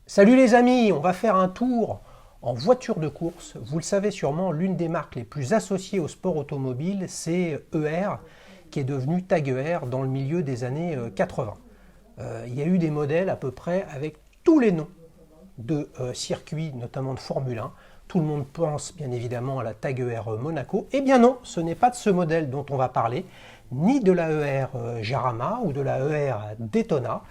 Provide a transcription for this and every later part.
Salut les amis, on va faire un tour en voiture de course. Vous le savez sûrement, l'une des marques les plus associées au sport automobile, c'est ER, qui est devenu Tag Heuer dans le milieu des années 80. Il y a eu des modèles à peu près avec tous les noms de circuits, notamment de Formule 1. Tout le monde pense bien évidemment à la Tag Heuer Monaco. Eh bien non, ce n'est pas de ce modèle dont on va parler, ni de la ER Jarama ou de la ER Daytona,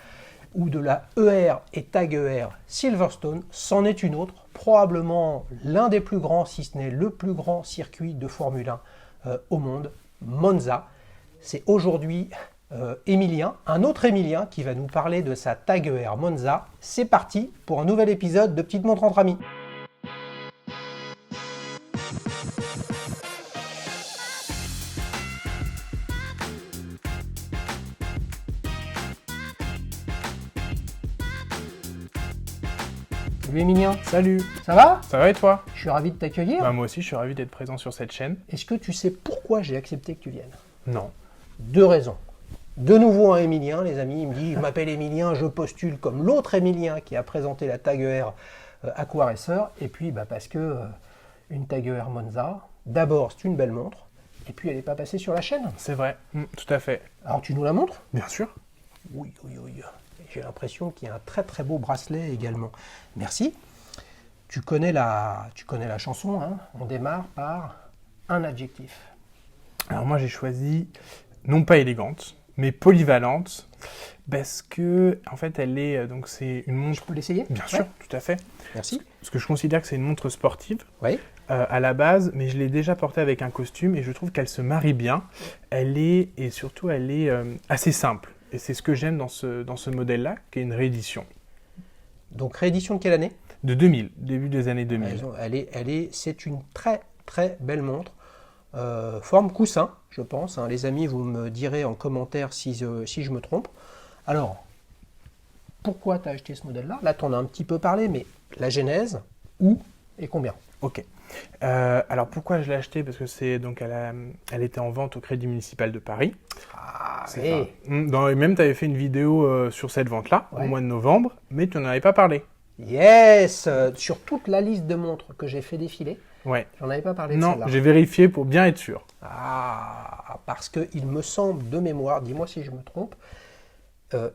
ou de la ER et Tag Heuer Silverstone, c'en est une autre, probablement l'un des plus grands, si ce n'est le plus grand circuit de Formule 1 au monde, Monza. C'est aujourd'hui Emilien, un autre Emilien, qui va nous parler de sa Tag Heuer Monza. C'est parti pour un nouvel épisode de Petite Montre entre amis. Salut Emilien, Salut, ça va? ça va et toi? Je suis ravi de t'accueillir. Bah, moi aussi je suis ravi d'être présent sur cette chaîne. Est-ce que tu sais pourquoi j'ai accepté que tu viennes? Non. Deux raisons. De nouveau un Emilien, les amis, il me dit, je m'appelle Emilien, je postule comme l'autre Emilien qui a présenté la Tag Heuer Aqua Racer, et puis parce que une Tag Heuer Monza, d'abord c'est une belle montre, et puis elle n'est pas passée sur la chaîne. C'est vrai, tout à fait. Alors tu nous la montres? Bien sûr. Oui, oui, oui. J'ai l'impression qu'il y a un très très beau bracelet également. Merci. Tu connais la chanson, hein? On démarre par un adjectif. Alors moi j'ai choisi, non pas élégante, mais polyvalente, parce que en fait elle est, donc c'est une montre... Je peux l'essayer? Bien sûr, Ouais. tout à fait. Merci. Parce que je considère que c'est une montre sportive, Oui. à la base, mais je l'ai déjà portée avec un costume et je trouve qu'elle se marie bien. Elle est, et surtout elle est assez simple. Et c'est ce que j'aime dans ce modèle-là, qui est une réédition. Donc réédition de quelle année? De 2000, début des années 2000. C'est une très très belle montre. Forme coussin, je pense. Hein. Les amis, vous me direz en commentaire si je me trompe. Alors, pourquoi tu as acheté ce modèle-là? Là, tu en as un petit peu parlé, mais la genèse, où et combien? Ok. Alors pourquoi je l'ai acheté? Parce que elle était en vente au Crédit Municipal de Paris. Ah, C'est ça. Et même tu avais fait une vidéo sur cette vente-là, Ouais. au mois de novembre, mais tu n'en avais pas parlé. yes! Sur toute la liste de montres que j'ai fait défiler, Ouais. j'en avais pas parlé de Non, celle-là. j'ai vérifié pour bien être sûr. Ah, parce qu'il me semble de mémoire, dis-moi si je me trompe,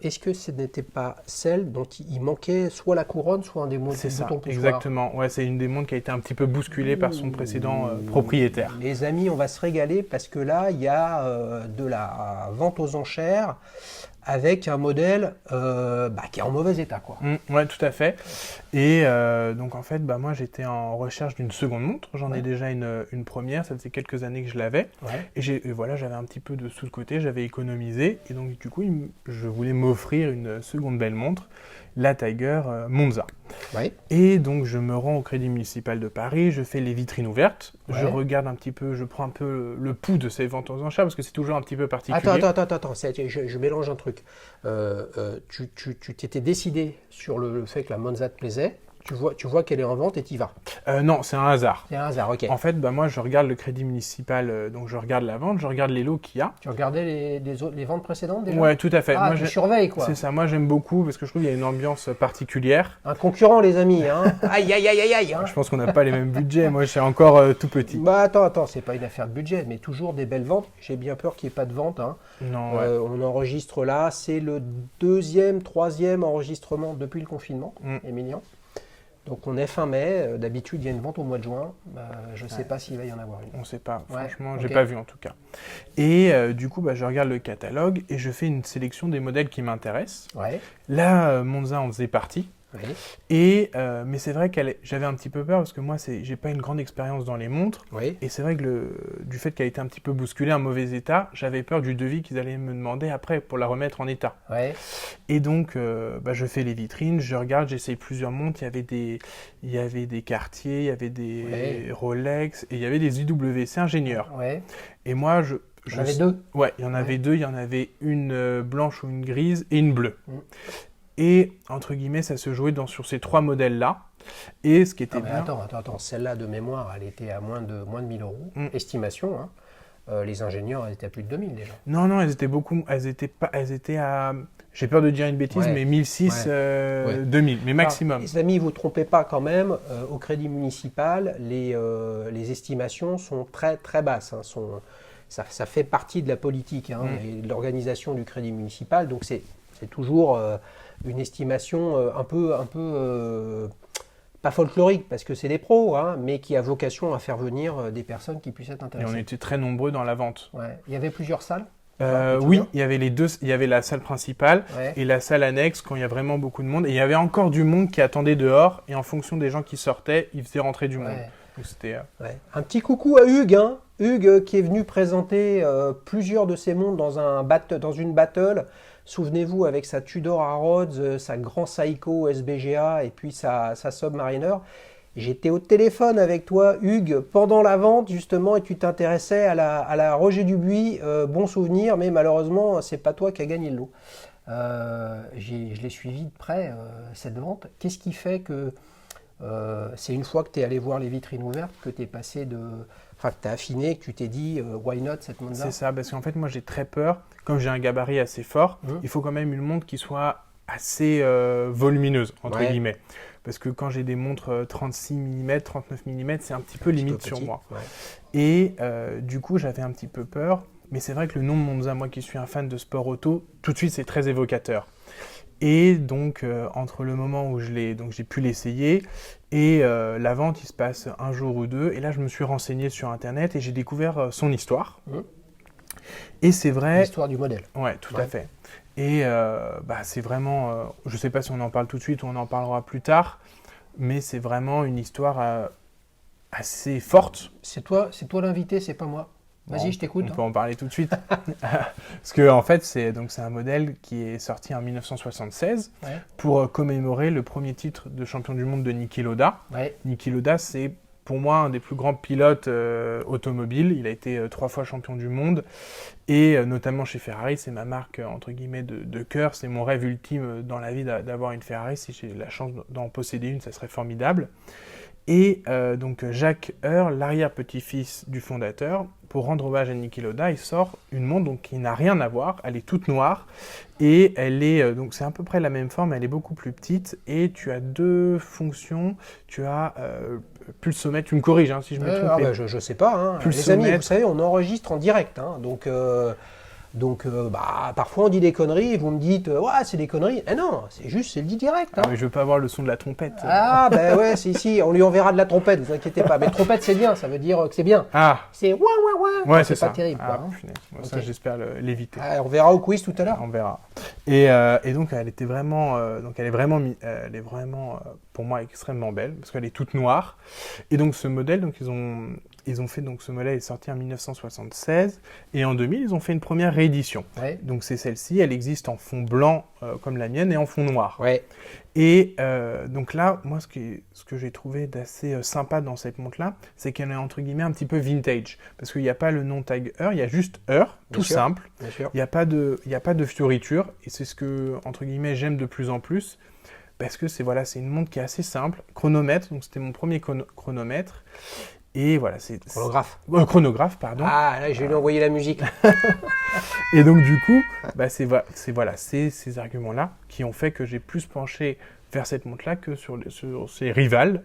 est-ce que ce n'était pas celle dont il manquait soit la couronne, soit un des C'est ça, boutons poussoirs? exactement. Ouais, c'est une des montres qui a été un petit peu bousculée par son précédent propriétaire. Les amis, on va se régaler parce que là, il y a de la vente aux enchères avec un modèle qui est en mauvais état, quoi. Ouais, tout à fait. Et donc en fait, moi j'étais en recherche d'une seconde montre. J'en ai Ouais. déjà une première, ça faisait quelques années que je l'avais. Ouais. Et voilà, j'avais un petit peu de sous de côté, j'avais économisé. Et donc du coup, je voulais m'offrir une seconde belle montre, la Tiger Monza. Ouais. Et donc je me rends au Crédit Municipal de Paris, je fais les vitrines ouvertes, Ouais. je regarde un petit peu, je prends un peu le pouls de ces ventes aux enchères parce que c'est toujours un petit peu particulier. Attends, je mélange un truc. Tu t'étais décidé sur le fait que la Monza te plaisait, tu vois qu'elle est en vente et tu y vas. Non, c'est un hasard. C'est un hasard, ok. En fait, moi je regarde le Crédit Municipal, donc je regarde la vente, je regarde les lots qu'il y a. Tu regardais les ventes précédentes déjà? Ouais, tout à fait. Ah, Moi, tu surveilles, quoi. c'est ça, moi j'aime beaucoup parce que je trouve qu'il y a une ambiance particulière. Un concurrent, les amis, hein. Aïe, aïe, aïe, aïe, aïe, hein. Je pense qu'on n'a pas les mêmes budgets, moi je suis encore tout petit. Bah attends, c'est pas une affaire de budget, mais toujours des belles ventes. J'ai bien peur qu'il n'y ait pas de vente, hein. Non, ouais. On enregistre là, c'est le deuxième, troisième enregistrement depuis le confinement, Emilien. Donc on est fin mai, d'habitude il y a une vente au mois de juin, je ne sais pas s'il va y en avoir une. On sait pas, Ouais, franchement, ok. j'ai pas vu en tout cas. Et du coup, je regarde le catalogue et je fais une sélection des modèles qui m'intéressent. Ouais, Là, Monza en faisait partie. ouais, Et, mais c'est vrai j'avais un petit peu peur parce que moi, j'ai pas une grande expérience dans les montres. ouais. Et c'est vrai que du fait qu'elle était un petit peu bousculée, en mauvais état, j'avais peur du devis qu'ils allaient me demander après pour la remettre en état. Ouais. Et donc, je fais les vitrines, je regarde, j'essaye plusieurs montres. Il y avait des Cartier, il y avait des Ouais. Rolex et il y avait des IWC ingénieurs. Ouais. Et moi, J'en avais deux. Ouais, il y en avait deux. Il y en avait une blanche ou une grise et une bleue. Mm. Et entre guillemets, ça se jouait sur ces trois modèles-là. Et ce qui était Ah, mais bien. attends, celle-là de mémoire, elle était à moins de 1000 euros, estimation, hein. les ingénieurs, elles étaient à plus de 2000 déjà. Non, elles étaient à, j'ai peur de dire une bêtise, mais 1006, 2000, mais maximum. Alors, les amis, vous ne vous trompez pas quand même, au crédit municipal, les estimations sont très très basses. Hein, ça fait partie de la politique et de l'organisation du crédit municipal, donc c'est toujours une estimation un peu pas folklorique, parce que c'est des pros, mais qui a vocation à faire venir des personnes qui puissent être intéressées. Et on était très nombreux dans la vente. Ouais. Il y avait plusieurs salles. Oui, il y avait il y avait la salle principale et la salle annexe quand il y a vraiment beaucoup de monde. Et il y avait encore du monde qui attendait dehors et en fonction des gens qui sortaient, ils faisaient rentrer du monde. Donc c'était, Un petit coucou à Hugues, Hugues qui est venu présenter plusieurs de ses montres dans une battle. Souvenez-vous, avec sa Tudor Harrods, sa Grand Seiko SBGA et puis sa Submariner. J'étais au téléphone avec toi, Hugues, pendant la vente, justement, et tu t'intéressais à la Roger Dubuis. Bon souvenir, mais malheureusement, c'est pas toi qui as gagné le lot. Je l'ai suivi de près, cette vente. Qu'est-ce qui fait que c'est une fois que tu es allé voir les vitrines ouvertes que tu es passé que tu as affiné, que tu t'es dit why not cette montre-là? C'est ça, parce qu'en fait, moi j'ai très peur. Comme j'ai un gabarit assez fort, il faut quand même une montre qui soit assez volumineuse, entre guillemets. Parce que quand j'ai des montres 36 mm, 39 mm, c'est un petit peu limite sur moi. Ouais. Et du coup, j'avais un petit peu peur. Mais c'est vrai que le nom de Monza, moi qui suis un fan de sport auto, tout de suite, c'est très évocateur. Et donc, entre le moment où j'ai pu l'essayer et la vente, il se passe un jour ou deux. Et là, je me suis renseigné sur Internet et j'ai découvert son histoire. Et c'est vrai... L'histoire du modèle. Ouais, tout à fait. Et c'est vraiment, je ne sais pas si on en parle tout de suite ou on en parlera plus tard, mais c'est vraiment une histoire assez forte. C'est toi l'invité, c'est pas moi. Vas-y, je t'écoute. On peut en parler tout de suite. Parce que en fait, c'est un modèle qui est sorti en 1976 pour commémorer le premier titre de champion du monde de Niki Lauda. Niki Lauda, c'est pour moi un des plus grands pilotes automobiles. Il a été 3 fois champion du monde et notamment chez Ferrari, c'est ma marque entre guillemets de cœur. C'est mon rêve ultime dans la vie d'avoir une Ferrari. Si j'ai la chance d'en posséder une, ça serait formidable. Et donc Jacques Heur, l'arrière-petit-fils du fondateur, pour rendre hommage à Niki Lauda, il sort une montre donc, qui n'a rien à voir. Elle est toute noire et elle est donc c'est à peu près la même forme, elle est beaucoup plus petite et tu as 2 fonctions. Tu as pulsomètre, tu me corriges si je me trompe. Je sais pas. Les amis, vous savez, on enregistre en direct, donc parfois on dit des conneries et vous me dites c'est des conneries. Eh non, c'est le dit direct. Mais je veux pas avoir le son de la trompette. Si, on lui enverra de la trompette, vous inquiétez pas. Mais trompette c'est bien, ça veut dire que c'est bien. C'est ouah. Ouais, c'est pas terrible. Ça j'espère l'éviter. On verra au quiz tout à l'heure. On verra. Et donc elle est vraiment pour moi extrêmement belle parce qu'elle est toute noire. Et donc ce modèle, donc ils ont fait donc ce modèle est sorti en 1976 et en 2000 ils ont fait une première réédition. Donc c'est celle-ci, elle existe en fond blanc comme la mienne et en fond noir. Et donc là, moi ce que j'ai trouvé d'assez sympa dans cette montre-là, c'est qu'elle est entre guillemets un petit peu vintage parce qu'il n'y a pas le nom tag Heur, il y a juste Heur, tout simple. Il n'y a pas de fioritures et c'est ce que entre guillemets j'aime de plus en plus. Parce que c'est une montre qui est assez simple, chronomètre, donc c'était mon premier chronomètre. Et voilà, c'est... Chronographe, pardon. Là, je vais lui envoyer la musique. Et donc, du coup, c'est ces arguments-là qui ont fait que j'ai plus penché vers cette montre-là que sur ses rivales,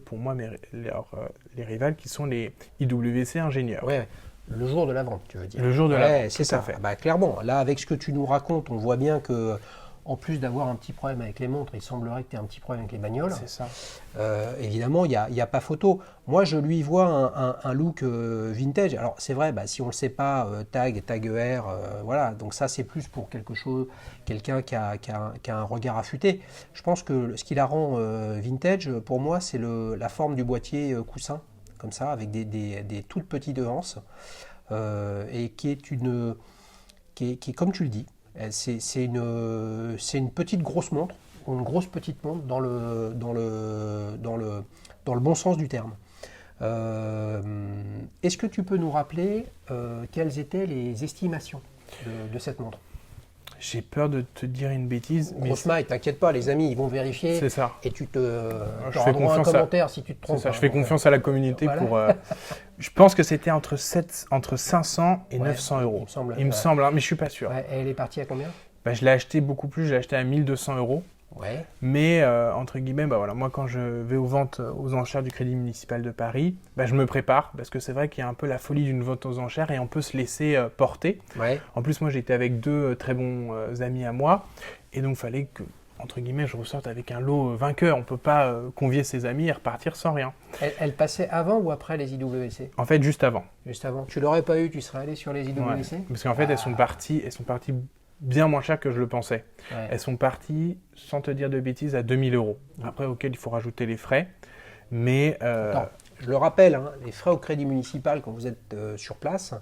pour moi, les rivales qui sont les IWC ingénieurs. Le jour de la vente, tu veux dire. Le jour de la vente, c'est ça. Clairement, là, avec ce que tu nous racontes, on voit bien que... En plus d'avoir un petit problème avec les montres, il semblerait que tu aies un petit problème avec les bagnoles. C'est ça. Évidemment, il n'y a pas photo. Moi, je lui vois un look vintage. Alors, c'est vrai, si on ne le sait pas, tag ER, voilà. Donc ça, c'est plus pour quelqu'un qui a un regard affûté. Je pense que ce qui la rend vintage, pour moi, c'est la forme du boîtier coussin, comme ça, avec des toutes petites devances, et qui est, comme tu le dis, c'est une petite grosse montre, ou une grosse petite montre dans le bon sens du terme. Est-ce que tu peux nous rappeler quelles étaient les estimations de cette montre ? J'ai peur de te dire une bêtise. Grosse maille, t'inquiète pas, les amis, ils vont vérifier. C'est ça. Et tu auras droit à un commentaire si tu te trompes. C'est ça, je fais confiance à la communauté pour... je pense que c'était entre 500 et 900 euros. Il me semble, hein, mais je suis pas sûr. Ouais, et elle est partie à combien? Je l'ai acheté beaucoup plus, je l'ai acheté à 1200 euros. Ouais. Mais entre guillemets, moi quand je vais aux ventes aux enchères du Crédit Municipal de Paris, je me prépare parce que c'est vrai qu'il y a un peu la folie d'une vente aux enchères et on peut se laisser porter. Ouais. En plus, moi j'étais avec deux très bons amis à moi et donc il fallait que, entre guillemets, je ressorte avec un lot vainqueur. On ne peut pas convier ses amis et repartir sans rien. Elle passait avant ou après les IWC? En fait, juste avant. Juste avant. Tu l'aurais pas eu, tu serais allé sur les IWC? Ouais. Parce qu'en fait, elles sont parties bien moins cher que je le pensais. Ouais. Elles sont parties, sans te dire de bêtises, à 2000 euros. Après, auquel il faut rajouter les frais. Mais Attends, je le rappelle, hein, les frais au crédit municipal quand vous êtes sur place,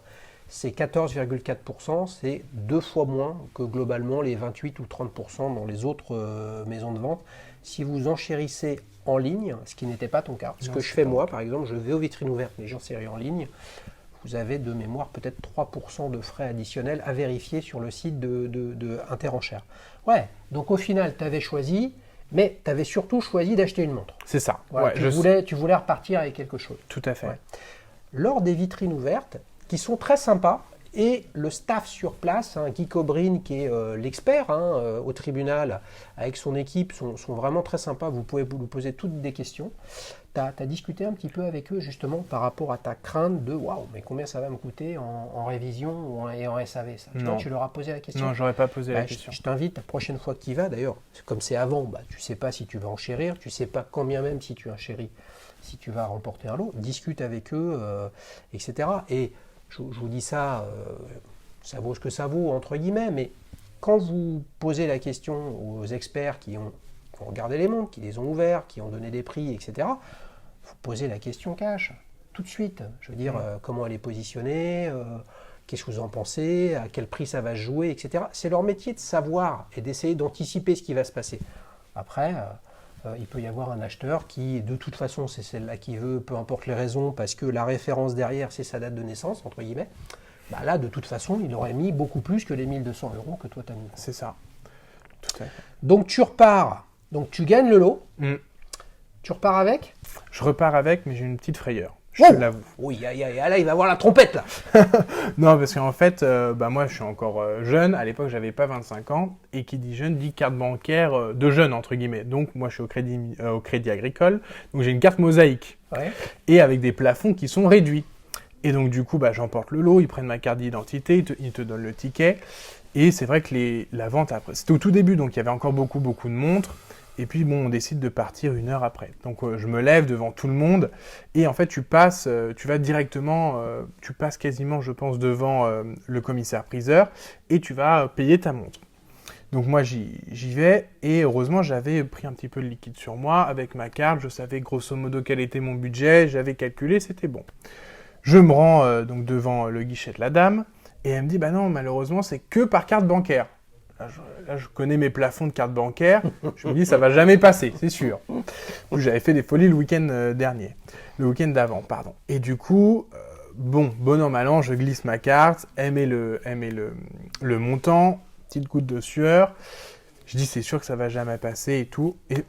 c'est 14,4%. C'est 2 fois moins que globalement les 28 ou 30% dans les autres maisons de vente. Si vous enchérissez en ligne, ce qui n'était pas ton cas, ce que je fais moi, par exemple, je vais aux vitrines ouvertes, mais j'enchéris en ligne. Vous avez de mémoire peut-être 3% de frais additionnels à vérifier sur le site de Interenchères. Ouais, donc au final, tu avais choisi, mais tu avais surtout choisi d'acheter une montre. C'est ça. Voilà, tu voulais repartir avec quelque chose. Tout à fait. Ouais. Lors des vitrines ouvertes, qui sont très sympas, et le staff sur place, Guy Cobrin, qui est l'expert au tribunal, avec son équipe, sont vraiment très sympas. Vous pouvez vous poser toutes des questions. Tu as discuté un petit peu avec eux justement par rapport à ta crainte de waouh, mais combien ça va me coûter en révision et en SAV ça. Non. Tu leur as posé la question? Non, j'aurais pas posé la question. Je t'invite la prochaine fois que tu y vas, d'ailleurs, comme c'est avant, tu ne sais pas si tu vas enchérir, tu ne sais pas combien même si tu enchéris, si tu vas remporter un lot, discute avec eux, etc. Et je vous dis ça, ça vaut ce que ça vaut, entre guillemets, mais quand vous posez la question aux experts qui ont regardé les montres, qui les ont ouverts, qui ont donné des prix, etc., vous posez la question cash, tout de suite. Je veux dire, comment elle est positionnée, qu'est-ce que vous en pensez, à quel prix ça va se jouer, etc. C'est leur métier de savoir et d'essayer d'anticiper ce qui va se passer. Après, il peut y avoir un acheteur qui, de toute façon, c'est celle-là qu'il veut, peu importe les raisons, parce que la référence derrière, c'est sa date de naissance, entre guillemets. Là, de toute façon, il aurait mis beaucoup plus que les 1200 euros que toi, tu as mis. C'est ça. Tout à fait. Donc, tu repars. Donc, tu gagnes le lot. Tu repars avec? Je repars avec, mais j'ai une petite frayeur. Je te l'avoue. Oui, là, il va avoir la trompette, là. Non, parce qu'en fait, moi, je suis encore jeune. À l'époque, j'avais pas 25 ans. Et qui dit jeune, dit carte bancaire de jeune, entre guillemets. Donc, moi, je suis au Crédit Agricole. Donc, j'ai une carte mosaïque. Ouais. Et avec des plafonds qui sont réduits. Et donc, du coup, j'emporte le lot. Ils prennent ma carte d'identité. Ils te donnent le ticket. Et c'est vrai que la vente, après, c'était au tout début. Donc, il y avait encore beaucoup de montres. Et puis, on décide de partir 1 heure après. Donc, je me lève devant tout le monde. Et en fait, tu passes quasiment, je pense, devant le commissaire-priseur. Et tu vas payer ta montre. Donc, moi, j'y vais. Et heureusement, j'avais pris un petit peu de liquide sur moi. Avec ma carte, je savais grosso modo quel était mon budget. J'avais calculé, c'était bon. Je me rends donc devant le guichet de la dame. Et elle me dit, non, malheureusement, c'est que par carte bancaire. Là, je connais mes plafonds de carte bancaire. Je me dis, ça va jamais passer, c'est sûr. J'avais fait des folies le week-end d'avant, pardon. Et du coup, bon an, mal an, je glisse ma carte. Elle met le montant, petite goutte de sueur. Je dis, c'est sûr que ça va jamais passer et tout. Et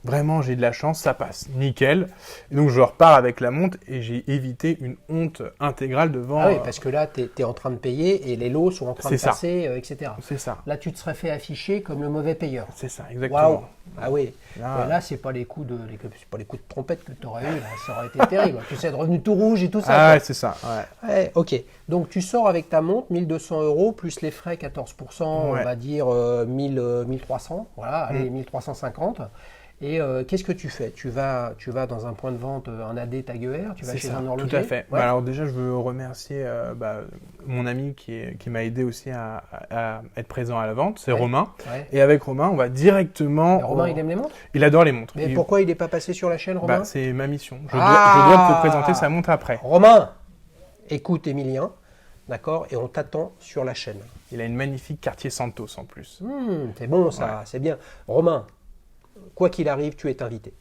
vraiment, j'ai de la chance, ça passe. Nickel. Et donc, je repars avec la montre et j'ai évité une honte intégrale devant... Ah oui, parce que là, tu es en train de payer et les lots sont en train de passer, etc. C'est ça. Là, tu te serais fait afficher comme le mauvais payeur. C'est ça, exactement. Waouh. Ah oui. Là, c'est pas les coups de trompette que tu aurais eu. Là. Ça aurait été terrible. Tu sais, être revenu tout rouge et tout ça. Ah ouais, c'est ça. Ouais, ok. Donc, tu sors avec ta montre, 1200 euros, plus les frais, 14%, on va dire 1300. Voilà, allez, 1350. Et qu'est-ce que tu fais ? Tu vas dans un point de vente, un AD Taguer, tu vas chez un horloger. Tout à fait. Ouais. Alors déjà, je veux remercier mon ami qui m'a aidé aussi à être présent à la vente, c'est Romain. Ouais. Et avec Romain, on va directement... Et Romain, il aime les montres ? Il adore les montres. Mais pourquoi il n'est pas passé sur la chaîne, Romain ? C'est ma mission. Je dois te présenter sa montre après. Romain, écoute Emilien, d'accord ? Et on t'attend sur la chaîne. Il a une magnifique Cartier Santos en plus. C'est bon ça, c'est bien. Romain, quoi qu'il arrive, tu es invité.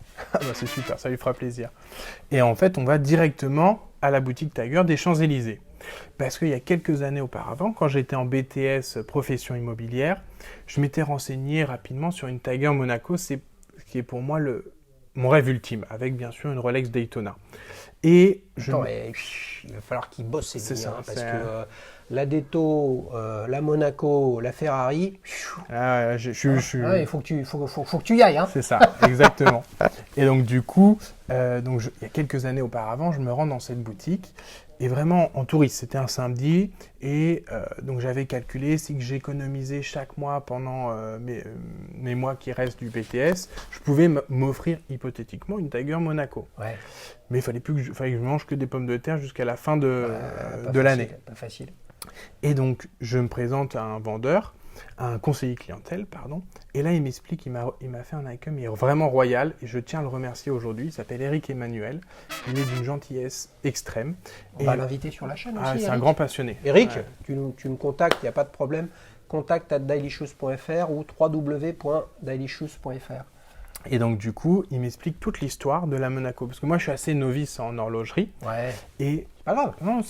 C'est super, ça lui fera plaisir. Et en fait, on va directement à la boutique Taguer des Champs-Élysées. Parce qu'il y a quelques années auparavant, quand j'étais en BTS profession immobilière, je m'étais renseigné rapidement sur une Tiger Monaco, qui est pour moi mon rêve ultime, avec bien sûr une Rolex Daytona. Et il va falloir qu'ils bossent ces billes, parce que la Detto, la Monaco, la Ferrari. Il faut que tu y ailles. Hein. C'est ça, exactement. Et donc du coup, il y a quelques années auparavant, je me rends dans cette boutique. Et vraiment en touriste, c'était un samedi. Et donc j'avais calculé, si que j'économisais chaque mois pendant mes mois qui restent du BTS, je pouvais m'offrir hypothétiquement une Tiger Monaco. Ouais. Mais il fallait que je mange que des pommes de terre jusqu'à la fin de l'année. Pas facile. Et donc je me présente à un vendeur, à un conseiller clientèle, pardon. Et là il m'explique, il m'a fait un accueil mais vraiment royal. Et je tiens à le remercier aujourd'hui. Il s'appelle Eric Emmanuel. Il est d'une gentillesse extrême. On va l'inviter sur la chaîne aussi. C'est un grand passionné. Eric, tu me contactes, il n'y a pas de problème. contact@dailyshoes.fr ou www.dailyshoes.fr. Et donc du coup, il m'explique toute l'histoire de la Monaco. Parce que moi, je suis assez novice en horlogerie. Ouais. Et c'est pas grave. Non,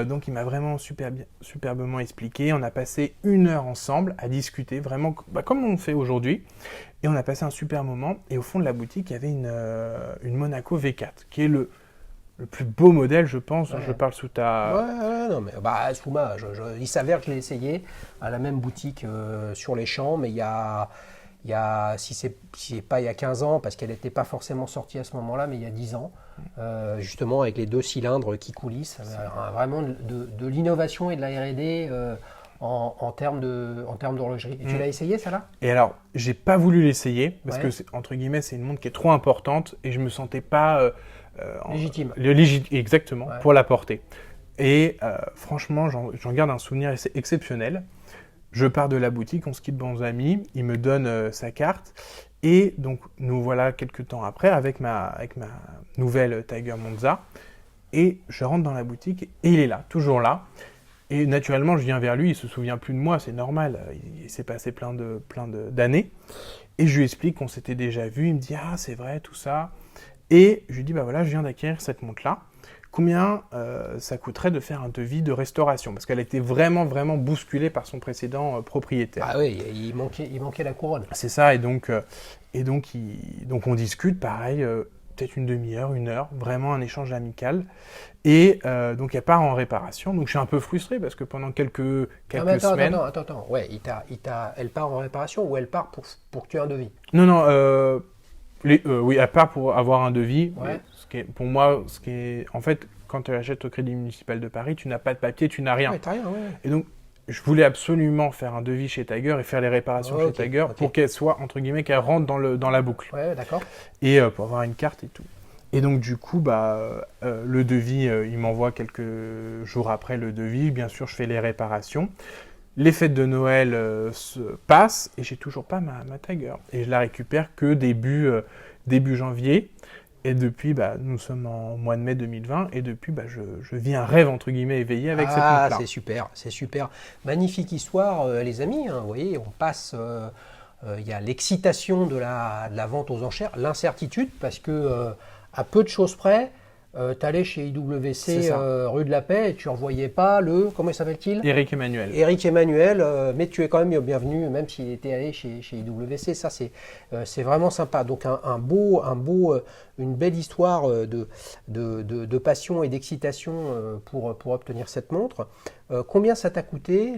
donc il m'a vraiment superbement expliqué. On a passé 1 heure ensemble à discuter, vraiment comme on fait aujourd'hui. Et on a passé un super moment. Et au fond de la boutique, il y avait une Monaco V4, qui est le plus beau modèle, je pense. Ouais. Je parle sous ta... Ouais, non, mais sous ma... il s'avère que je l'ai essayé à la même boutique sur les champs, mais il y a, si c'est pas il y a 15 ans, parce qu'elle n'était pas forcément sortie à ce moment-là, mais il y a 10 ans, justement avec les 2 cylindres qui coulissent, vraiment de l'innovation et de la R&D en termes d'horlogerie. Et tu l'as essayé, ça là? Et alors, j'ai pas voulu l'essayer, parce que, entre guillemets, c'est une montre qui est trop importante, et je me sentais pas... légitime. Exactement, pour la porter. Et franchement, j'en garde un souvenir exceptionnel. Je pars de la boutique, on se quitte bons amis, il me donne sa carte. Et donc, nous voilà quelques temps après avec ma nouvelle Tiger Monza. Et je rentre dans la boutique et il est là, toujours là. Et naturellement, je viens vers lui, il ne se souvient plus de moi, c'est normal. Il s'est passé plein d'années. Et je lui explique qu'on s'était déjà vu. Il me dit « Ah, c'est vrai, tout ça ». Et je lui dis « Bah voilà, je viens d'acquérir cette montre-là. Combien ça coûterait de faire un devis de restauration ?» Parce qu'elle était vraiment, vraiment bousculée par son précédent propriétaire. Ah oui, il manquait la couronne. C'est ça, et donc on discute, pareil, peut-être une demi-heure, 1 heure, vraiment un échange amical. Et donc elle part en réparation. Donc je suis un peu frustré parce que pendant quelques semaines... Attends. Ouais, elle part en réparation ou elle part pour que tu aies un devis? Non, oui, elle part pour avoir un devis. Ouais. Pour moi, en fait, quand tu achètes au Crédit Municipal de Paris, tu n'as pas de papier, tu n'as rien. Ouais, t'as rien, ouais. Et donc, je voulais absolument faire un devis chez Tiger et faire les réparations chez Tiger pour qu'elle soit, entre guillemets, qu'elle rentre dans la boucle. Ouais, d'accord. Et pour avoir une carte et tout. Et donc, du coup, le devis, il m'envoie quelques jours après le devis. Bien sûr, je fais les réparations. Les fêtes de Noël se passent et j'ai toujours pas ma Tiger. Et je la récupère que début janvier. Et depuis, nous sommes en mois de mai 2020 et depuis, je vis un rêve, entre guillemets, éveillé avec cette montre-là. C'est super. Magnifique histoire, les amis. Hein, vous voyez, on passe... Il y a l'excitation de la vente aux enchères, l'incertitude, parce que à peu de choses près, tu allais chez IWC rue de la Paix et tu ne revoyais pas comment s'appelle-t-il? Eric Emmanuel. Eric Emmanuel, mais tu es quand même bienvenu, même s'il était allé chez IWC. Ça, c'est vraiment sympa. Donc, une belle histoire de passion et d'excitation pour obtenir cette montre. Combien ça t'a coûté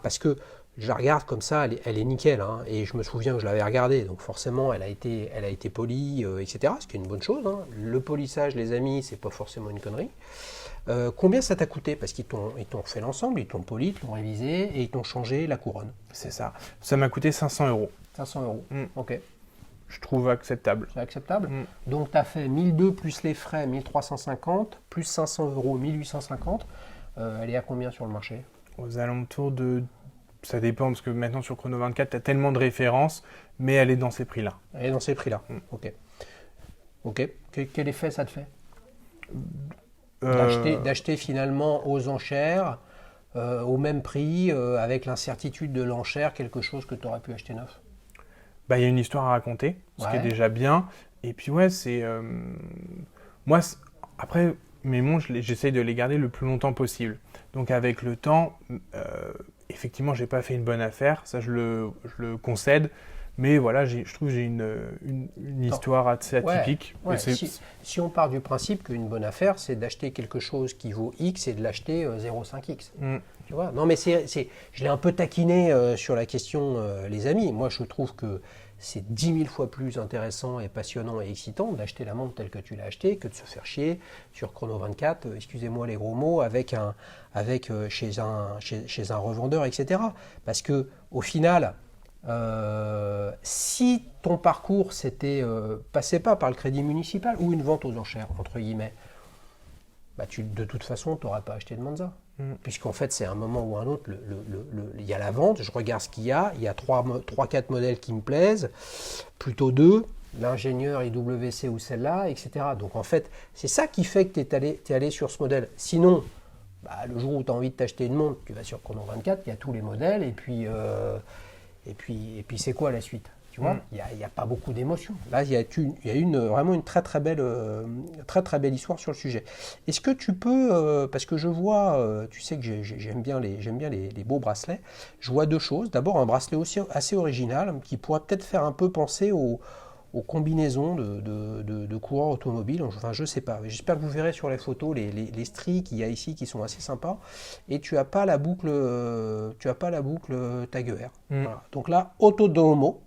parce que je la regarde comme ça, elle est nickel, hein, et je me souviens que je l'avais regardée, donc forcément elle a été polie, etc., ce qui est une bonne chose. Hein. Le polissage, les amis, c'est pas forcément une connerie. Combien ça t'a coûté? Parce qu'ils t'ont fait l'ensemble, ils t'ont poli, ils t'ont révisé et ils t'ont changé la couronne. C'est ça. Ça m'a coûté 500 €. 500 €, ok. Je trouve acceptable. C'est acceptable. Donc tu as fait 1200 plus les frais, 1350, plus 500 €, 1850. Elle est à combien sur le marché? Aux alentours de... Ça dépend, parce que maintenant sur Chrono 24, tu as tellement de références, mais elle est dans ces prix-là. Elle est dans ces prix-là, ok. Quel effet ça te fait d'acheter finalement aux enchères, au même prix, avec l'incertitude de l'enchère, quelque chose que tu aurais pu acheter neuf? Il y a une histoire à raconter, ce qui est déjà bien. Et puis ouais, après, mes montres, j'essaye de les garder le plus longtemps possible. Donc avec le temps, effectivement, j'ai pas fait une bonne affaire, ça je le concède. Mais voilà, je trouve que j'ai une histoire assez atypique. Ouais. Si on part du principe qu'une bonne affaire, c'est d'acheter quelque chose qui vaut X et de l'acheter 0,5X. Tu vois ? Non, mais je l'ai un peu taquiné sur la question, les amis. Moi, je trouve que c'est 10 000 fois plus intéressant et passionnant et excitant d'acheter la montre telle que tu l'as achetée que de se faire chier sur Chrono 24, excusez-moi les gros mots, chez un revendeur, etc. Parce que au final, si ton parcours passait pas par le crédit municipal ou une vente aux enchères, entre guillemets, bah de toute façon, tu n'aurais pas acheté de Monza. Puisqu'en fait, c'est un moment ou un autre, il y a la vente, je regarde ce qu'il y a 3-4 modèles qui me plaisent, plutôt 2, l'ingénieur IWC ou celle-là, etc. Donc en fait, c'est ça qui fait que tu es allé sur ce modèle. Sinon, bah, le jour où tu as envie de t'acheter une montre, tu vas sur Chrono 24, il y a tous les modèles, et puis c'est quoi la suite ? Tu vois, il n'y a pas beaucoup d'émotions. Là, il y a vraiment une très très belle histoire sur le sujet. Est-ce que tu peux, parce que je vois, tu sais que j'aime bien les beaux bracelets, je vois deux choses. D'abord, un bracelet aussi assez original qui pourrait peut-être faire un peu penser aux combinaisons de coureurs automobiles. Enfin, je ne sais pas. J'espère que vous verrez sur les photos les stries qu'il y a ici qui sont assez sympas. Et tu n'as pas la boucle Tag Heuer. Voilà. Donc là, Autodromo.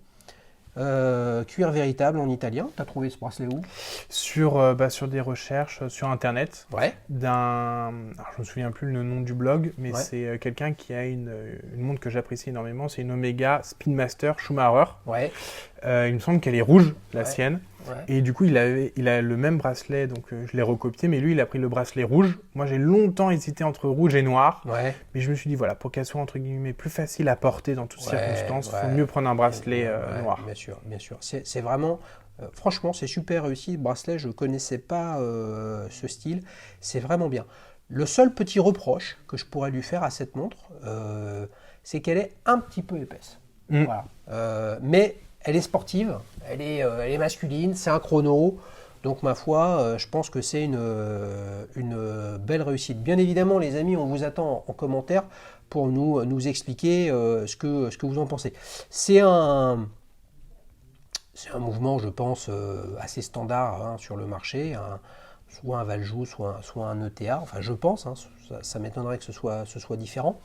Cuir véritable en italien. Tu as trouvé ce bracelet où ? Sur des recherches sur Internet. Ouais. Alors, je ne me souviens plus le nom du blog, mais c'est quelqu'un qui a une montre que j'apprécie énormément. C'est une Omega Speedmaster Schumacher. Ouais. Il me semble qu'elle est rouge, la sienne. Ouais. Et du coup, il a le même bracelet, donc je l'ai recopié, mais lui, il a pris le bracelet rouge. Moi, j'ai longtemps hésité entre rouge et noir, mais je me suis dit, voilà, pour qu'elle soit, entre guillemets, plus facile à porter dans toutes circonstances, il faut mieux prendre un bracelet noir. Bien sûr. C'est vraiment, franchement, c'est super réussi, le bracelet, je ne connaissais pas ce style, c'est vraiment bien. Le seul petit reproche que je pourrais lui faire à cette montre, c'est qu'elle est un petit peu épaisse. Voilà. Mais elle est sportive, elle est masculine, c'est un chrono, donc ma foi, je pense que c'est une belle réussite. Bien évidemment, les amis, on vous attend en commentaire pour nous expliquer ce que vous en pensez. C'est un mouvement, je pense, assez standard sur le marché, soit un Valjoux, soit un ETA, enfin je pense, ça m'étonnerait que ce soit différent.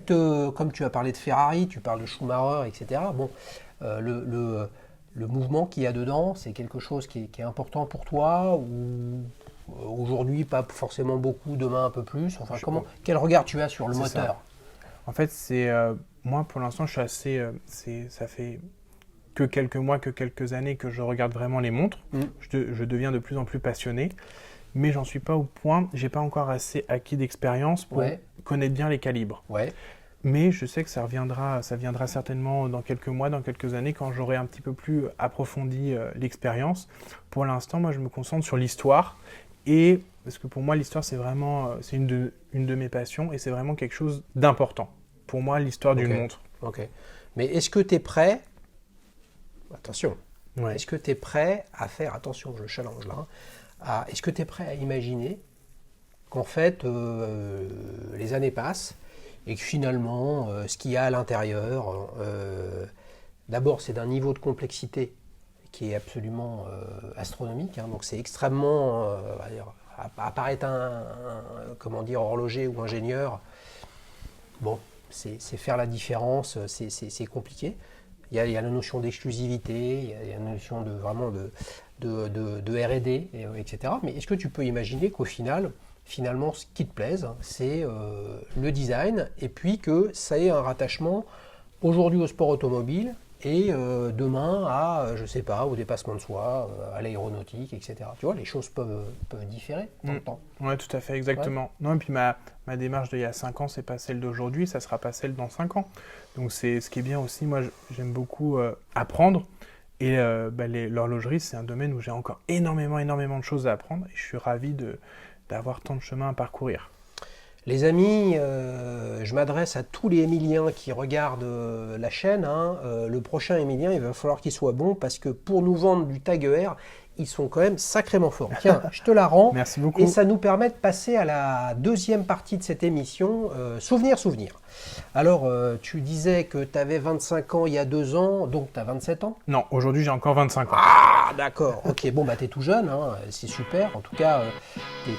Comme tu as parlé de Ferrari, tu parles de Schumacher, etc. Bon, le mouvement qu'il y a dedans, c'est quelque chose qui est important pour toi ou aujourd'hui pas forcément beaucoup, demain un peu plus. Enfin, quel regard tu as sur le moteur ? Ça. En fait, moi pour l'instant, je suis assez. Ça fait que quelques mois, que quelques années que je regarde vraiment les montres. Je deviens de plus en plus passionné, mais j'en suis pas au point. J'ai pas encore assez acquis d'expérience pour connaître bien les calibres. Mais je sais que ça viendra certainement dans quelques mois, dans quelques années, quand j'aurai un petit peu plus approfondi l'expérience. Pour l'instant, moi, je me concentre sur l'histoire. Et parce que pour moi, l'histoire, c'est une de mes passions et c'est vraiment quelque chose d'important. Pour moi, l'histoire d'une montre. Ok. Mais est-ce que tu es prêt ? Attention. Est-ce que tu es prêt à faire, attention, je challenge là, est-ce que tu es prêt à imaginer qu'en fait, les années passent et que finalement, ce qu'il y a à l'intérieur, d'abord, c'est d'un niveau de complexité qui est absolument astronomique. Donc, c'est extrêmement, apparaître un horloger ou ingénieur, bon, c'est faire la différence, c'est compliqué. Il y a la notion d'exclusivité, il y a la notion de R&D, etc. Mais est-ce que tu peux imaginer qu'au finalement, ce qui te plaise, c'est le design, et puis que ça ait un rattachement aujourd'hui au sport automobile et demain à, je sais pas, au dépassement de soi, à l'aéronautique, etc. Tu vois, les choses peuvent différer dans le temps. Oui, tout à fait, exactement. Ouais. Non, et puis ma démarche d'il y a 5 ans, c'est pas celle d'aujourd'hui, ça sera pas celle dans 5 ans. Donc c'est ce qui est bien aussi, moi j'aime beaucoup apprendre. Et l'horlogerie, c'est un domaine où j'ai encore énormément de choses à apprendre et je suis ravi d'avoir tant de chemin à parcourir. Les amis, je m'adresse à tous les Émiliens qui regardent la chaîne. Le prochain Émilien, il va falloir qu'il soit bon parce que pour nous vendre du Tag Heuer, ils sont quand même sacrément forts. Tiens, je te la rends. Merci beaucoup. Et ça nous permet de passer à la deuxième partie de cette émission, Souvenir. Alors, tu disais que tu avais 25 ans il y a 2 ans, donc tu as 27 ans? Non, aujourd'hui j'ai encore 25 ans. Ah, d'accord. Ok, bon, bah tu es tout jeune, hein, c'est super. En tout cas,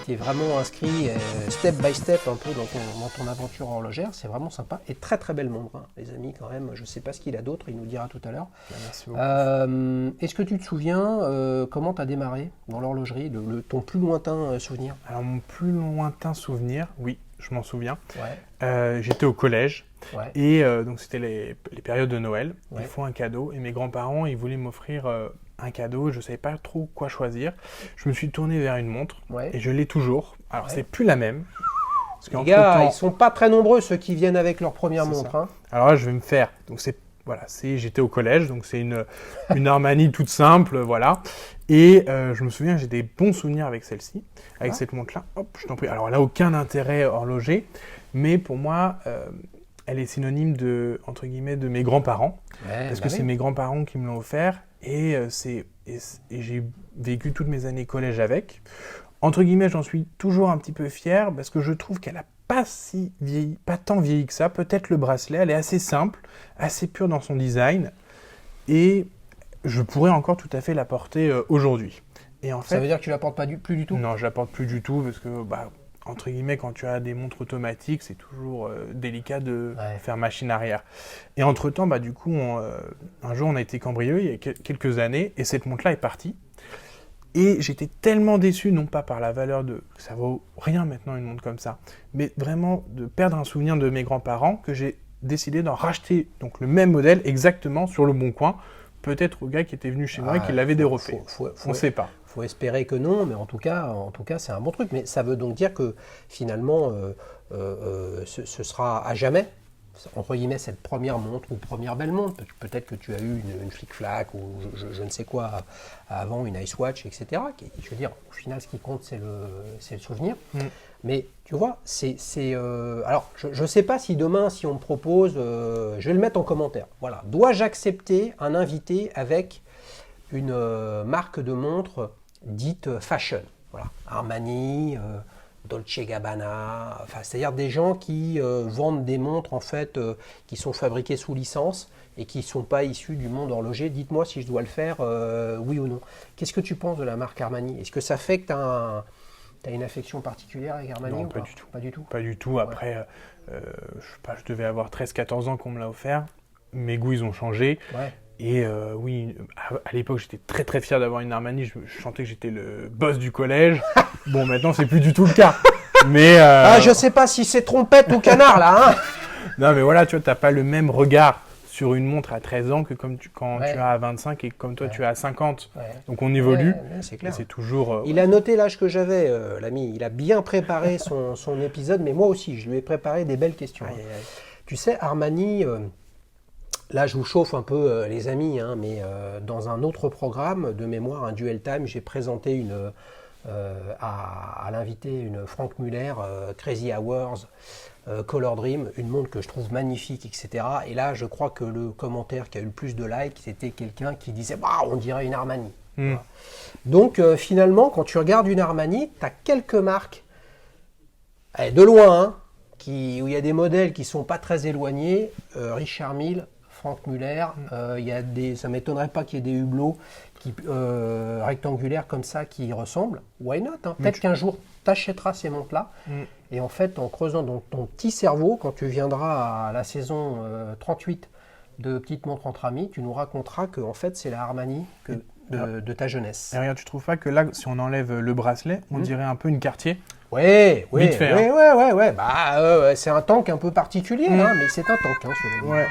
tu es vraiment inscrit step by step un peu dans ton aventure horlogère. C'est vraiment sympa et très très belle montre, hein, les amis, quand même. Je ne sais pas ce qu'il a d'autre, il nous dira tout à l'heure. Merci beaucoup. Est-ce que tu te souviens comment tu as démarré dans l'horlogerie, ton plus lointain souvenir? Alors, mon plus lointain souvenir, oui, je m'en souviens. Ouais. J'étais au collège et donc c'était les périodes de Noël. Ouais. Il faut un cadeau et mes grands-parents ils voulaient m'offrir un cadeau. Je ne savais pas trop quoi choisir. Je me suis tourné vers une montre et je l'ai toujours. Alors c'est plus la même. Parce les gars, ils sont pas très nombreux ceux qui viennent avec leur première montre. Hein. Alors là je vais me faire. Donc j'étais au collège, donc c'est une Armani toute simple, voilà. Et je me souviens, j'ai des bons souvenirs avec celle-ci, avec cette montre-là. Hop, je t'en prie. Alors elle n'a aucun intérêt horloger, mais pour moi, elle est synonyme entre guillemets, de mes grands-parents. Parce que c'est mes grands-parents qui me l'ont offert et j'ai vécu toutes mes années collège avec. Entre guillemets, j'en suis toujours un petit peu fier parce que je trouve qu'elle a pas tant vieilli que ça. Peut-être le bracelet, elle est assez simple, assez pure dans son design et je pourrais encore tout à fait la porter aujourd'hui. Et en fait, ça veut dire que tu la portes plus du tout? Non, je la porte plus du tout parce que entre guillemets, quand tu as des montres automatiques, c'est toujours délicat de faire machine arrière. Et entre-temps, du coup, un jour, on a été cambriolé il y a quelques années et cette montre-là est partie. Et j'étais tellement déçu, non pas par la valeur ça vaut rien maintenant une montre comme ça, mais vraiment de perdre un souvenir de mes grands-parents que j'ai décidé d'en racheter donc le même modèle exactement sur le bon coin, peut-être au gars qui était venu chez moi et qui l'avait dérobé. On ne sait pas. Il faut espérer que non, mais en tout cas, c'est un bon truc. Mais ça veut donc dire que finalement, ce sera à jamais, entre guillemets, cette première montre ou première belle montre. Peut-être que tu as eu une flic-flac ou je ne sais quoi avant, une Ice Watch, etc. Je veux dire, au final, ce qui compte, c'est le souvenir. Mais tu vois, alors, je ne sais pas si demain, si on me propose, je vais le mettre en commentaire. Voilà. Dois-je accepter un invité avec une marque de montre dite fashion? Voilà. Armani, Dolce Gabbana, c'est-à-dire des gens qui vendent des montres en fait qui sont fabriquées sous licence et qui ne sont pas issus du monde horloger. Dites-moi si je dois le faire, oui ou non. Qu'est-ce que tu penses de la marque Armani? Est-ce que ça fait que tu as une affection particulière avec Armani? Non, ou pas du tout. Pas du tout. Pas du tout. Après, je sais pas, je devais avoir 13-14 ans qu'on me l'a offert. Mes goûts, ils ont changé. Ouais. Et oui, à l'époque, j'étais très très fier d'avoir une Armani. Je chantais que j'étais le boss du collège. Bon, maintenant, c'est plus du tout le cas. Mais je sais pas si c'est trompette ou canard là. Hein. Non, mais voilà, tu vois, t'as pas le même regard sur une montre à 13 ans que quand tu as 25 et comme toi tu as 50. Ouais. Donc on évolue. C'est clair. C'est toujours. Il a noté l'âge que j'avais, l'ami. Il a bien préparé son épisode, mais moi aussi, je lui ai préparé des belles questions. Aïe. Tu sais, Armani. Là, je vous chauffe un peu, les amis, hein, mais dans un autre programme de mémoire, un Duel Time, j'ai présenté à l'invité une Franck Muller, Crazy Hours, Color Dream, une montre que je trouve magnifique, etc. Et là, je crois que le commentaire qui a eu le plus de likes, c'était quelqu'un qui disait « on dirait une Armani ». Voilà. Donc, finalement, quand tu regardes une Armani, tu as quelques marques, de loin, hein, où il y a des modèles qui ne sont pas très éloignés, Richard Mille, Franck Muller, ça ne m'étonnerait pas qu'il y ait des hublots rectangulaires comme ça qui y ressemblent. Why not, hein? Peut-être qu'un jour, tu achèteras ces montres-là. Et en fait, en creusant dans ton petit cerveau, quand tu viendras à la saison 38 de Petites Montres entre Amis, tu nous raconteras que en fait, c'est la Armani de ta jeunesse. Et regarde, tu trouves pas que là, si on enlève le bracelet, on dirait un peu une Cartier? Oui. Hein. C'est un tank un peu particulier, hein, mais c'est un tank, celui-là. Ouais.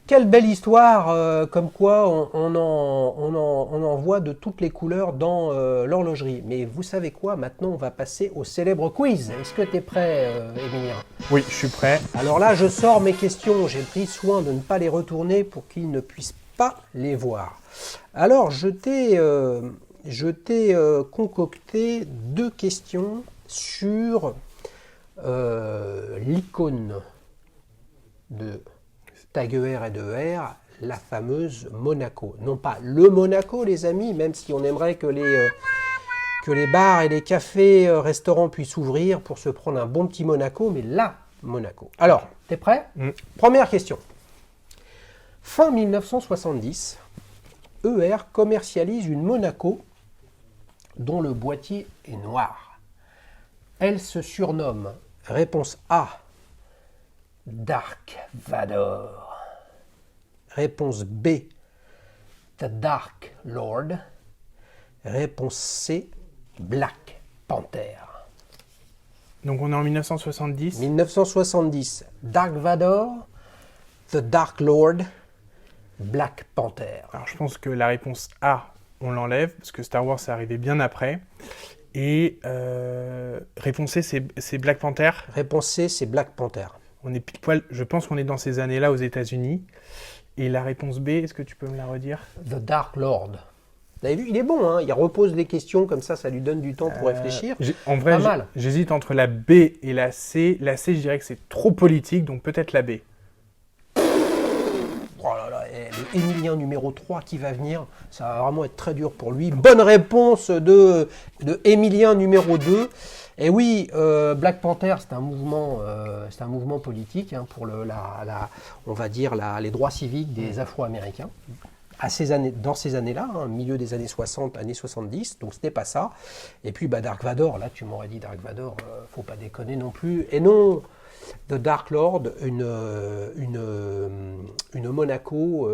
Quelle belle histoire, comme quoi on en voit de toutes les couleurs dans l'horlogerie. Mais vous savez quoi? Maintenant, on va passer au célèbre quiz. Est-ce que tu es prêt, Émilien? Oui, je suis prêt. Alors là, je sors mes questions. J'ai pris soin de ne pas les retourner pour qu'ils ne puissent pas les voir. Alors, je t'ai concocté 2 questions sur l'icône de Tag Heuer et de Heuer, la fameuse Monaco. Non pas le Monaco, les amis, même si on aimerait que les bars et les cafés, restaurants puissent ouvrir pour se prendre un bon petit Monaco, mais la Monaco. Alors, t'es prêt ? Première question. Fin 1970, ER commercialise une Monaco dont le boîtier est noir. Elle se surnomme, réponse A, Dark Vador. Réponse B, The Dark Lord. Réponse C, Black Panther. Donc on est en 1970. 1970, Dark Vador, The Dark Lord, Black Panther. Alors je pense que la réponse A, on l'enlève, parce que Star Wars est arrivé bien après. Et réponse C, c'est Black Panther. Réponse C, c'est Black Panther. On est pile poil, je pense qu'on est dans ces années-là aux États-Unis. Et la réponse B, est-ce que tu peux me la redire ? The Dark Lord. Vous avez vu, il est bon, hein, il repose des questions comme ça lui donne du temps pour réfléchir. En vrai, j'hésite entre la B et la C. La C, je dirais que c'est trop politique, donc peut-être la B. Oh là là, Émilien numéro 3 qui va venir, ça va vraiment être très dur pour lui. Bonne réponse de Émilien numéro 2. Et oui, Black Panther, c'est un mouvement politique hein, pour on va dire les droits civiques des Afro-Américains. Dans ces années-là, hein, milieu des années 60, années 70, donc c'était pas ça. Et puis Dark Vador, là tu m'aurais dit Dark Vador, faut pas déconner non plus. Et non, The Dark Lord, une Monaco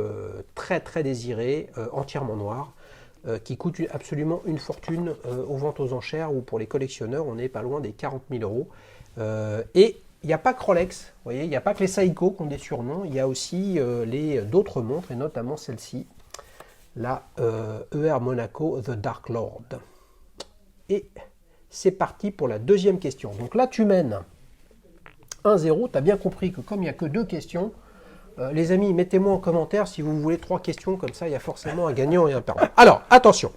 très très désirée, entièrement noire, qui coûte absolument une fortune aux ventes aux enchères ou pour les collectionneurs, on n'est pas loin des 40 000 euros. Et il n'y a pas que Rolex, vous voyez, il n'y a pas que les Seiko qui ont des surnoms, il y a aussi d'autres montres, et notamment celle-ci, la ER Monaco The Dark Lord. Et c'est parti pour la deuxième question. Donc là, tu mènes 1-0, tu as bien compris que comme il n'y a que 2 questions, les amis, mettez-moi en commentaire si vous voulez 3 questions, comme ça il y a forcément un gagnant et un perdant. Alors, attention,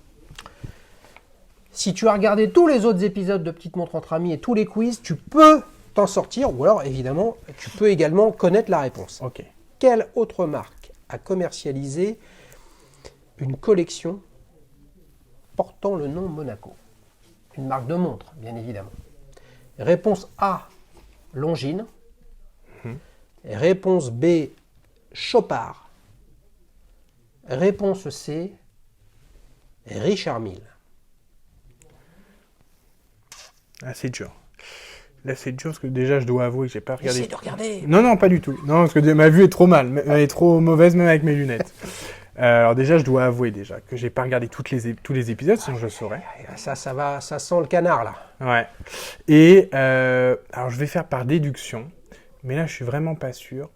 si tu as regardé tous les autres épisodes de Petite Montre entre amis et tous les quiz, tu peux t'en sortir, ou alors évidemment, tu peux également connaître la réponse. Ok. Quelle autre marque a commercialisé une collection portant le nom Monaco? Une marque de montre, bien évidemment. Réponse A, Longines. Réponse B, Chopard. Réponse C, Richard Mille. Ah, c'est dur. Là, c'est dur parce que déjà, je dois avouer que j'ai pas regardé. Essaye de regarder. Non, pas du tout. Non, parce que ma vue est trop mal. Elle est trop mauvaise, même avec mes lunettes. Alors déjà, je dois avouer déjà que j'ai pas regardé tous les épisodes, sinon je le saurais. Ça sent le canard, là. Ouais. Et alors, je vais faire par déduction, mais là, je suis vraiment pas sûr.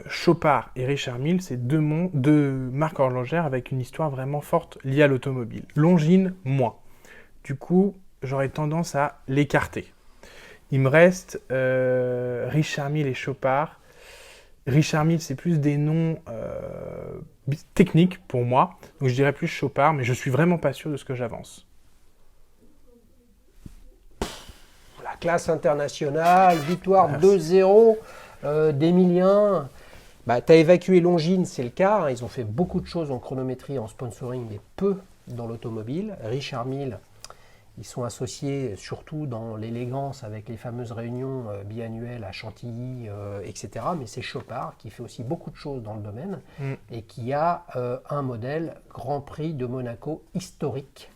Chopard et Richard Mille, c'est deux marques horlogères avec une histoire vraiment forte liée à l'automobile. Longines, moins. Du coup, j'aurais tendance à l'écarter. Il me reste Richard Mille et Chopard. Richard Mille, c'est plus des noms techniques pour moi. Donc je dirais plus Chopard, mais je suis vraiment pas sûr de ce que j'avance. La classe internationale, victoire 2-0 d'Emilien. Tu as évacué Longines, c'est le cas. Hein. Ils ont fait beaucoup de choses en chronométrie, en sponsoring, mais peu dans l'automobile. Richard Mille, ils sont associés surtout dans l'élégance avec les fameuses réunions biannuelles à Chantilly, etc. Mais c'est Chopard qui fait aussi beaucoup de choses dans le domaine et qui a un modèle Grand Prix de Monaco historique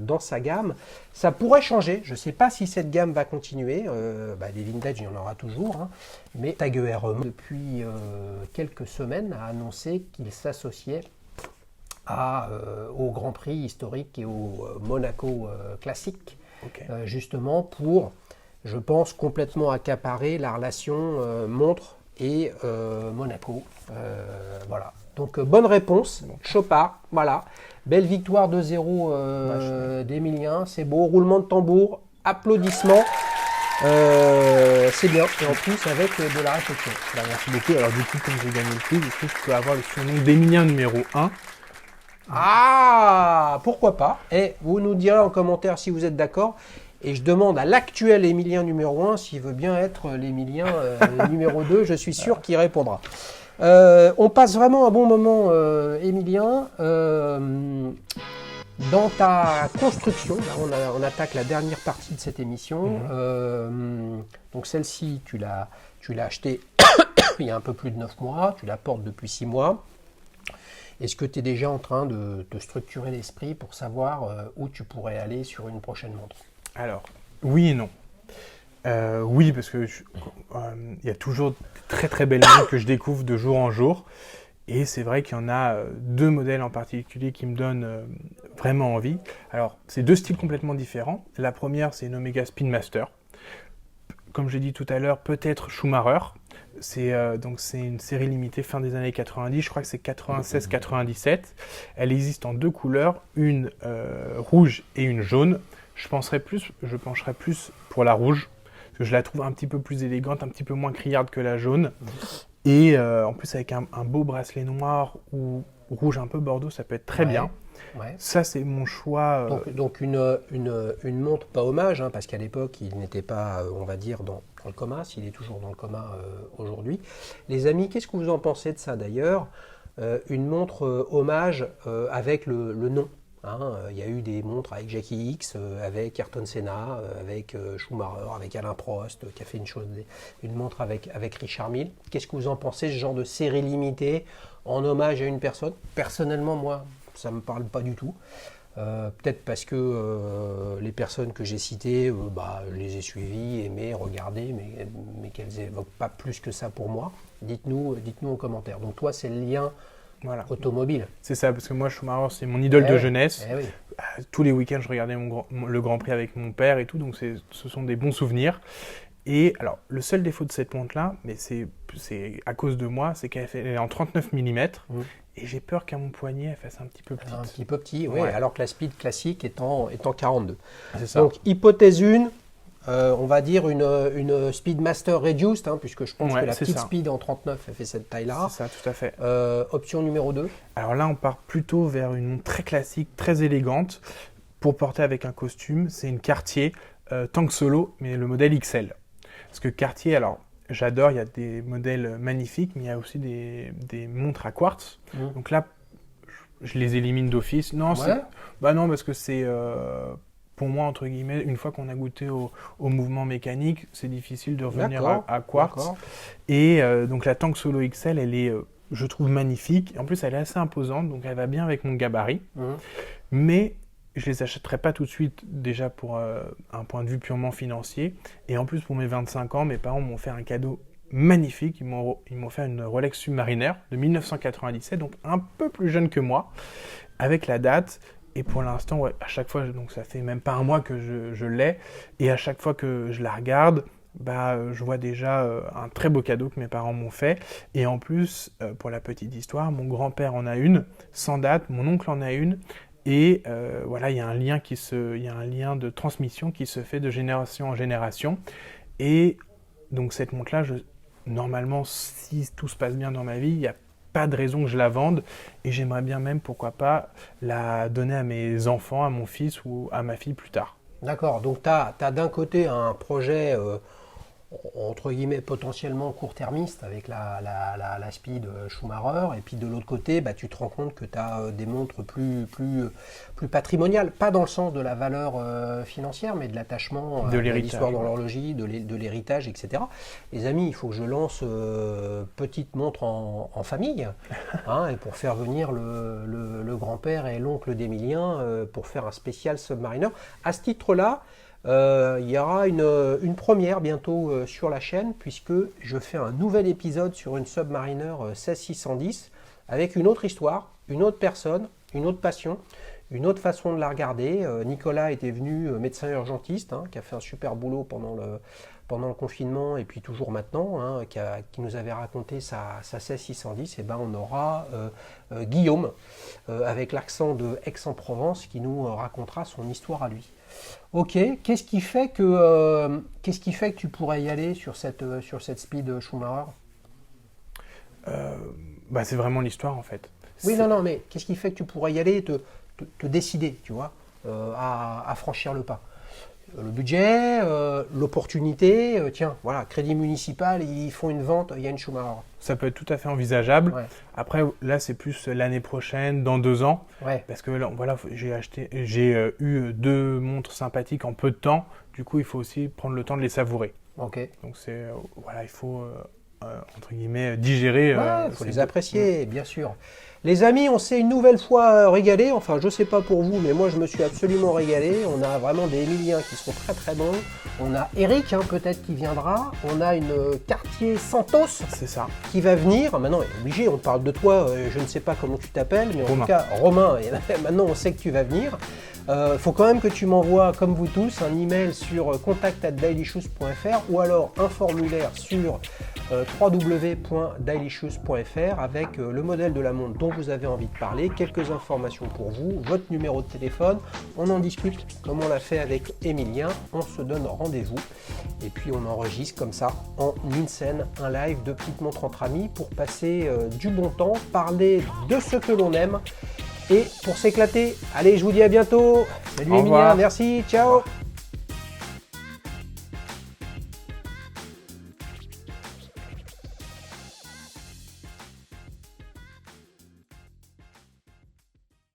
dans sa gamme. Ça pourrait changer. Je ne sais pas si cette gamme va continuer. Des vintage, il y en aura toujours. Hein. Mais Tag Heuer, depuis quelques semaines, a annoncé qu'il s'associait au Grand Prix historique et au Monaco classique, justement pour, je pense, complètement accaparer la relation montre et Monaco. Voilà. Donc, bonne réponse, Chopard, voilà. Belle victoire 2-0 d'Emilien, c'est beau, roulement de tambour, applaudissements. C'est bien, et en plus avec de la réflexion. Merci beaucoup. Alors du coup, comme j'ai gagné le quiz, est-ce que je peux avoir le surnom d'Emilien numéro 1 ? Ah, pourquoi pas. Et vous nous direz en commentaire si vous êtes d'accord. Et je demande à l'actuel Émilien numéro 1 s'il veut bien être l'Émilien numéro 2. Je suis sûr qu'il répondra. On passe vraiment un bon moment, Émilien. Dans ta construction, là, on attaque la dernière partie de cette émission. Donc celle-ci, tu l'as achetée il y a un peu plus de 9 mois, tu la portes depuis 6 mois. Est-ce que tu es déjà en train de structurer l'esprit pour savoir où tu pourrais aller sur une prochaine montre? Alors, oui et non. Oui, parce que y a toujours de très très belles montres que je découvre de jour en jour. Et c'est vrai qu'il y en a 2 modèles en particulier qui me donnent vraiment envie. Alors, c'est 2 styles complètement différents. La première, c'est une Omega Speedmaster. Comme j'ai dit tout à l'heure, peut-être Schumacher. Donc c'est une série limitée fin des années 90, je crois que c'est 96-97. Elle existe en 2 couleurs, une rouge et une jaune. Je pencherais plus pour la rouge, parce que je la trouve un petit peu plus élégante, un petit peu moins criarde que la jaune. Et en plus avec un beau bracelet noir ou rouge un peu bordeaux, ça peut être très bien. Ouais. Ça, c'est mon choix. Donc une montre, pas hommage, parce qu'à l'époque, il n'était pas, on va dire, dans le coma, s'il est toujours dans le coma aujourd'hui. Les amis, qu'est-ce que vous en pensez de ça d'ailleurs? Une montre hommage avec le nom. Il y a eu des montres avec Jackie X, avec Ayrton Senna, avec Schumacher, avec Alain Prost, qui a fait une montre avec Richard Mille. Qu'est-ce que vous en pensez, ce genre de série limitée en hommage à une personne? Personnellement, moi, ça ne me parle pas du tout. Peut-être parce que les personnes que j'ai citées, je les ai suivies, aimées, regardées, mais qu'elles n'évoquent pas plus que ça pour moi. Dites-nous en commentaire. Donc toi, c'est le lien automobile. C'est ça, parce que moi, Schumacher, c'est mon idole de jeunesse. Oui. Tous les week-ends, je regardais le Grand Prix avec mon père et tout, donc ce sont des bons souvenirs. Et alors, le seul défaut de cette montre-là, mais c'est à cause de moi, c'est qu'elle est en 39 mm. Et j'ai peur qu'à mon poignet, elle fasse un petit peu petite. Un petit peu petit, oui, alors que la Speed classique est en 42. C'est ça. Donc, hypothèse 1, on va dire une Speedmaster Reduced, puisque je pense que la petite Speed en 39, elle fait cette taille-là. C'est ça, tout à fait. Option numéro 2. Alors là, on part plutôt vers une montre très classique, très élégante, pour porter avec un costume. C'est une Cartier Tank Solo, mais le modèle XL. Parce que Cartier, alors... J'adore, il y a des modèles magnifiques, mais il y a aussi des montres à quartz. Donc là, je les élimine d'office. Non, non, parce que c'est, pour moi, entre guillemets, une fois qu'on a goûté au mouvement mécanique, c'est difficile de revenir à quartz. Et donc la Tank Solo XL, elle est, je trouve, magnifique. En plus, elle est assez imposante, donc elle va bien avec mon gabarit. Mais je ne les achèterai pas tout de suite, déjà pour un point de vue purement financier. Et en plus, pour mes 25 ans, mes parents m'ont fait un cadeau magnifique. Ils m'ont fait une Rolex Submariner de 1997, donc un peu plus jeune que moi, avec la date. Et pour l'instant, à chaque fois, donc ça fait même pas un mois que je l'ai. Et à chaque fois que je la regarde, je vois déjà un très beau cadeau que mes parents m'ont fait. Et en plus, pour la petite histoire, mon grand-père en a une, sans date, mon oncle en a une. Et il y a un lien de transmission qui se fait de génération en génération. Et donc cette montre-là, normalement, si tout se passe bien dans ma vie, il n'y a pas de raison que je la vende. Et j'aimerais bien même, pourquoi pas, la donner à mes enfants, à mon fils ou à ma fille plus tard. D'accord, donc tu as d'un côté un projet entre guillemets potentiellement court-termiste avec la Speed Schumacher, et puis de l'autre côté tu te rends compte que tu as des montres plus patrimoniales, pas dans le sens de la valeur financière, mais de l'attachement de l'histoire d'horlogerie, de l'héritage, etc. Les amis, il faut que je lance petite montre en famille, et pour faire venir le grand-père et l'oncle d'Émilien pour faire un spécial Submariner. À ce titre-là, il y aura une première bientôt sur la chaîne, puisque je fais un nouvel épisode sur une Submariner 16610 avec une autre histoire, une autre personne, une autre passion, une autre façon de la regarder. Nicolas était venu, médecin urgentiste, qui a fait un super boulot pendant le confinement et puis toujours maintenant, qui nous avait raconté sa 16610. Et on aura Guillaume avec l'accent de Aix-en-Provence qui nous racontera son histoire à lui. Ok, qu'est-ce qui fait que tu pourrais y aller sur cette Speed Schumacher? C'est vraiment l'histoire en fait. Oui, non, mais qu'est-ce qui fait que tu pourrais y aller et te décider, tu vois, à franchir le pas? Le budget, l'opportunité, tiens, voilà, Crédit Municipal, ils font une vente, Yann Schumacher. Ça peut être tout à fait envisageable. Ouais. Après, là, c'est plus l'année prochaine, dans 2 ans. Ouais. Parce que là, voilà, j'ai eu 2 montres sympathiques en peu de temps. Du coup, il faut aussi prendre le temps de les savourer. Ok. Donc, voilà, il faut, entre guillemets, digérer. Il faut les apprécier, bien sûr. Les amis, on s'est une nouvelle fois régalé. Enfin, je ne sais pas pour vous, mais moi, je me suis absolument régalé. On a vraiment des Émiliens qui sont très très bons. On a Eric, peut-être, qui viendra. On a une Cartier Santos. C'est ça. Qui va venir. Maintenant, obligé, on parle de toi. Je ne sais pas comment tu t'appelles, mais en tout cas, Romain. Et maintenant, on sait que tu vas venir. Faut quand même que tu m'envoies, comme vous tous, un email sur contact@dailyshoes.fr ou alors un formulaire sur www.dailyshoes.fr avec le modèle de la montre dont vous avez envie de parler, quelques informations pour vous, votre numéro de téléphone. On en discute comme on l'a fait avec Émilien. On se donne rendez-vous et puis on enregistre comme ça en une scène, un live de petites montres entre amis pour passer du bon temps, parler de ce que l'on aime. Et pour s'éclater, allez, je vous dis à bientôt. Salut Émilien, merci, ciao.